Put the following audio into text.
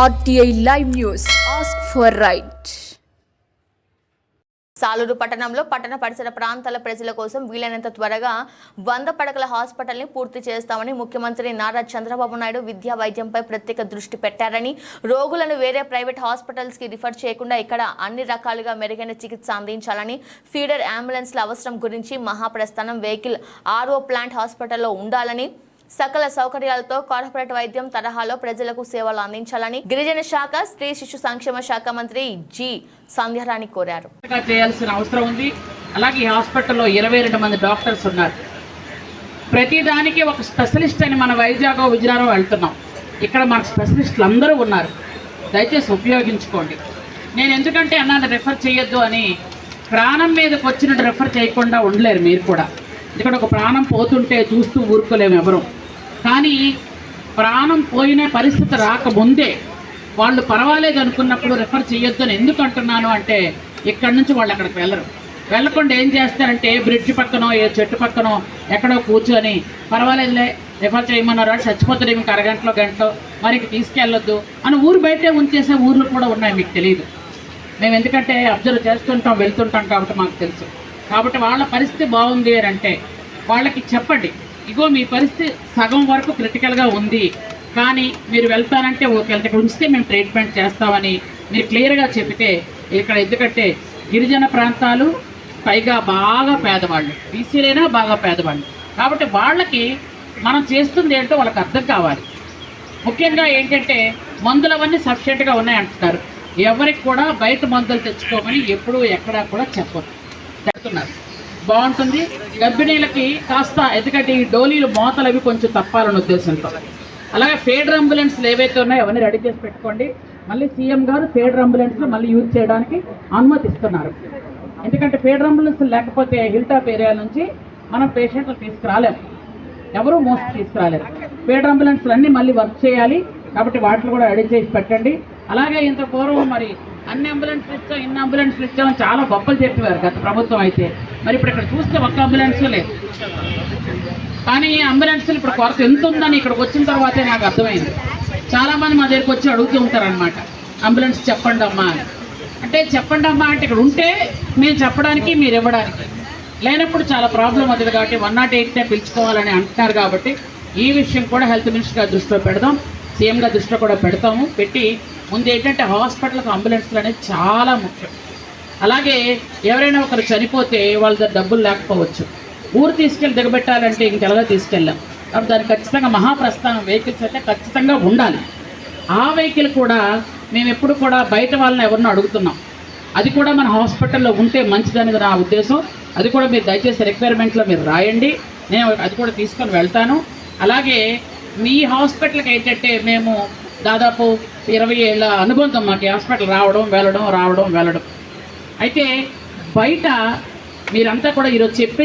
RTI Live News. Ask for right. Saluru పట్టణంలో పట్టణ పరిసర ప్రాంతాల ప్రజల కోసం వీలైనంత త్వరగా 100 పడకల హాస్పిటల్ని పూర్తి చేస్తామని ముఖ్యమంత్రి నారా చంద్రబాబు నాయుడు విద్యా వైద్యంపై ప్రత్యేక దృష్టి పెట్టారని, రోగులను వేరే ప్రైవేట్ హాస్పిటల్స్కి రిఫర్ చేయకుండా ఇక్కడ అన్ని రకాలుగా మెరుగైన చికిత్స అందించాలని, ఫీడర్ అంబులెన్స్ల అవసరం గురించి మహాప్రస్థానం వెహికల్ RO ప్లాంట్ హాస్పిటల్లో ఉండాలని, సకల సౌకర్యాలతో కార్పొరేట్ వైద్యం తరహాలో ప్రజలకు సేవలు అందించాలని గిరిజన శాఖ, స్త్రీ శిశు సంక్షేమ శాఖ మంత్రి జి సంధ్యారాణి కోరారు. చేయాల్సిన అవసరం ఉంది. అలాగే ఈ హాస్పిటల్లో 22 మంది డాక్టర్స్ ఉన్నారు. ప్రతిదానికి ఒక స్పెషలిస్ట్ అని మన వైజాగ్ విజయనగరం వెళ్తున్నాం. ఇక్కడ మన స్పెషలిస్టులు అందరూ ఉన్నారు. దయచేసి ఉపయోగించుకోండి. నేను ఎందుకంటే అన్నాను రెఫర్ చేయొద్దు అని, ప్రాణం మీదకి వచ్చినట్టు రెఫర్ చేయకుండా ఉండలేరు మీరు కూడా. ఇక్కడ ఒక ప్రాణం పోతుంటే చూస్తూ ఊరుకోలేము ఎవరు. కానీ ప్రాణం పోయిన పరిస్థితి రాకముందే వాళ్ళు పర్వాలేదు అనుకున్నప్పుడు రెఫర్ చేయొద్దు అని ఎందుకు అంటున్నాను అంటే, ఇక్కడి నుంచి వాళ్ళు అక్కడికి వెళ్ళకుండా ఏం చేస్తారంటే బ్రిడ్జ్ పక్కనో ఏ చెట్టు పక్కనో ఎక్కడో కూర్చొని పర్వాలేదులే రెఫర్ చేయమన్నారు, చచ్చిపోతారు ఇంక అరగంటలో గంటలో, మరికి తీసుకెళ్ళొద్దు అని ఊరు బయటే ఉంచేసే ఊర్లు కూడా ఉన్నాయి. మీకు తెలియదు. మేము ఎందుకంటే అబ్జర్వ్ చేస్తుంటాం, వెళ్తుంటాం కాబట్టి మాకు తెలుసు. కాబట్టి వాళ్ళ పరిస్థితి బాగుంది అని అంటే వాళ్ళకి చెప్పండి, ఇగో మీ పరిస్థితి సగం వరకు క్రిటికల్గా ఉంది, కానీ మీరు వెళ్తానంటే ఇక్కడ ఉంచితే మేము ట్రీట్మెంట్ చేస్తామని మీరు క్లియర్గా చెబితే ఇక్కడ, ఎందుకంటే గిరిజన ప్రాంతాలు పైగా బాగా పేదవాళ్ళు, బీసీలైనా బాగా పేదవాళ్ళు, కాబట్టి వాళ్ళకి మనం చేస్తుంది ఏంటో వాళ్ళకి అర్థం కావాలి. ముఖ్యంగా ఏంటంటే మందులు అవన్నీ సఫిషియెంట్గా ఉన్నాయంటున్నారు. ఎవరికి కూడా బయట మందులు తెచ్చుకోమని ఎప్పుడూ ఎక్కడా కూడా చెప్తున్నారు. బాగుంటుంది గర్భిణీలకి కాస్త, ఎందుకంటే ఈ డోలీలు మోతలు అవి కొంచెం తప్పాలన్న ఉద్దేశంతో. అలాగే ఫీడర్ అంబులెన్స్లు ఏవైతే ఉన్నాయో అవన్నీ రెడీ చేసి పెట్టుకోండి. మళ్ళీ సీఎం గారు ఫీడర్ అంబులెన్స్లు మళ్ళీ యూజ్ చేయడానికి అనుమతిస్తున్నారు. ఎందుకంటే ఫీడర్ అంబులెన్స్ లేకపోతే హిల్ టాప్ ఏరియా నుంచి మనం పేషెంట్లు తీసుకురాలేము, ఎవరూ మోస్ట్ తీసుకురాలేరు. ఫీడర్ అంబులెన్స్లు అన్నీ మళ్ళీ వర్క్ చేయాలి, కాబట్టి వాటిని కూడా రెడీ చేసి పెట్టండి. అలాగే ఇంత పూర్వం మరి అన్ని అంబులెన్స్లు ఇచ్చాం, ఇన్ని అంబులెన్స్లు ఇచ్చామని చాలా గొప్పలు చెప్పేవారు గత ప్రభుత్వం అయితే. మరి ఇప్పుడు ఇక్కడ చూస్తే ఒక్క అంబులెన్స్ లేదు. కానీ ఈ అంబులెన్స్లు ఇప్పుడు కొరత ఎంత ఉందని ఇక్కడికి వచ్చిన తర్వాతే నాకు అర్థమైంది. చాలామంది మా దగ్గరికి వచ్చి అడుగుతూ ఉంటారనమాట, అంబులెన్స్ చెప్పండి అమ్మా అని. అంటే చెప్పండి అమ్మా అంటే ఇక్కడ ఉంటే మేము చెప్పడానికి, మీరు ఇవ్వడానికి, లేనప్పుడు చాలా ప్రాబ్లం అవుతుంది. కాబట్టి 108 పిలుచుకోవాలని అంటున్నారు. కాబట్టి ఈ విషయం కూడా హెల్త్ మినిస్టర్ గారి దృష్టిలో పెడదాం, సీఎం గారి దృష్టిలో కూడా పెడతాము. పెట్టి ముందు ఏంటంటే హాస్పిటల్కి అంబులెన్స్లు అనేది చాలా ముఖ్యం. అలాగే ఎవరైనా ఒకరు చనిపోతే వాళ్ళ దగ్గర డబ్బులు లేకపోవచ్చు, ఊరు తీసుకెళ్ళి దిగబెట్టాలంటే ఇంకెలాగా తీసుకెళ్ళాం. కాబట్టి దానికి ఖచ్చితంగా మహాప్రస్థానం వెహికల్స్ అయితే ఖచ్చితంగా ఉండాలి. ఆ వెహికల్ కూడా మేము ఎప్పుడు కూడా బయట వాళ్ళని ఎవరినో అడుగుతున్నాం, అది కూడా మన హాస్పిటల్లో ఉంటే మంచిదనేది నా ఉద్దేశం. అది కూడా మీరు దయచేసి రిక్వైర్మెంట్లో మీరు రాయండి, నేను అది కూడా తీసుకొని వెళ్తాను. అలాగే మీ హాస్పిటల్కి ఏంటంటే మేము దాదాపు 20 ఏళ్ళ అనుబంధం మాకు హాస్పిటల్ రావడం వెళ్ళడం. అయితే బయట మీరంతా కూడా ఈరోజు చెప్పే